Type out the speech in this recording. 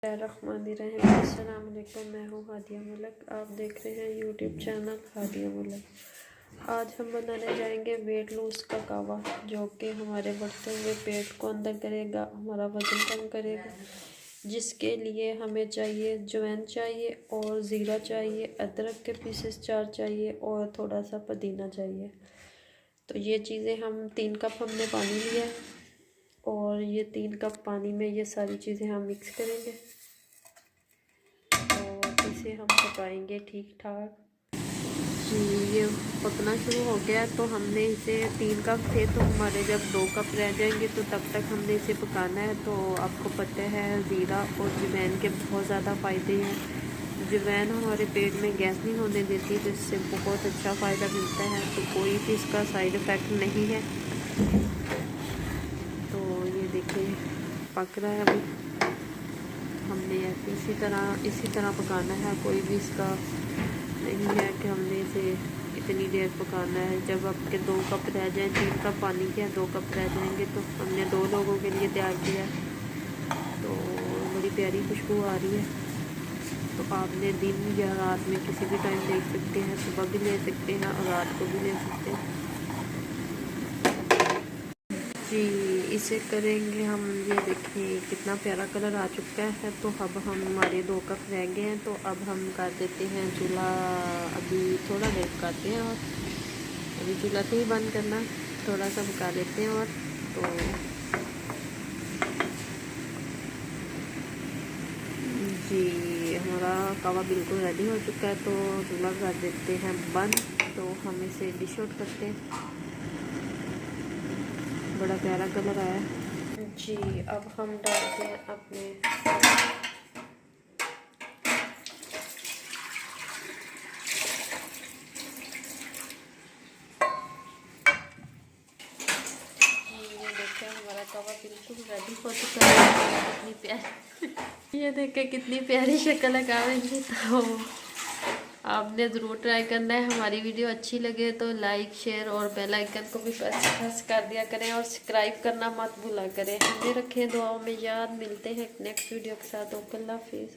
रहमानिर्रहीम। अस्सलाम वालेकुम। मैं हूँ हादिया मलिक, आप देख रहे हैं यूट्यूब चैनल हादिया मलिक। आज हम बनाने जाएंगे वेट लूज का कावा, जो कि हमारे बढ़ते हुए पेट को अंदर करेगा, हमारा वज़न कम करेगा। जिसके लिए हमें चाहिए अजवाइन चाहिए और ज़ीरा चाहिए, अदरक के पीसेस 4 चाहिए और थोड़ा सा पुदीना चाहिए। तो ये चीज़ें हम 3 कप हमने पानी लिया और ये 3 कप पानी में ये सारी चीज़ें हम मिक्स करेंगे और इसे हम पकाएंगे ठीक ठाक। जी, ये पकना शुरू हो गया तो हमने इसे 3 कप थे तो हमारे जब 2 कप रह जाएंगे तो तब तक हमने इसे पकाना है। तो आपको पता है ज़ीरा और अजवाइन के बहुत ज़्यादा फ़ायदे हैं। अजवाइन हमारे पेट में गैस नहीं होने देती, तो इससे बहुत अच्छा फ़ायदा मिलता है। तो कोई भी इसका साइड इफ़ेक्ट नहीं है। तो ये देखिए पक रहा है अभी। हमने इसी तरह पकाना है, कोई भी इसका नहीं है कि हमने इसे इतनी देर पकाना है। जब आपके 2 कप रह जाए, 3 कप पानी के 2 कप रह जाएंगे तो हमने 2 लोगों के लिए तैयार किया। तो बड़ी प्यारी खुशबू आ रही है। तो आपने दिन या रात में किसी भी टाइम देख सकते हैं, सुबह भी ले सकते हैं और रात को भी ले सकते हैं। जी, इसे करेंगे हम। ये देखिए कितना प्यारा कलर आ चुका है। तो अब हमारे 2 कप रह गए हैं, तो अब हम कर देते हैं चूल्हा। अभी थोड़ा देर पकाते हैं और अभी चूल्हा से ही बंद करना, थोड़ा सा पका लेते हैं। और तो जी, हमारा कावा बिल्कुल रेडी हो चुका है, तो चूल्हा कर देते हैं बंद। तो हम इसे डिश आउट करते हैं। बड़ा प्यारा कलर आया जी। अब हम डालते हैं अपने ये देखिए हमारा कावा बिल्कुल रेडी हो चुका है। कितनी प्यारी ये देखिए कितनी प्यारी शक्ल है कावे की। तो आपने ज़रूर ट्राई करना है। हमारी वीडियो अच्छी लगे तो लाइक शेयर और बेल आइकन को भी प्रेस कर दिया करें और सब्सक्राइब करना मत भूला करें। हमें रखें दुआओं में याद। मिलते हैं नेक्स्ट वीडियो के साथ। ओके, अल्लाह हाफिज़।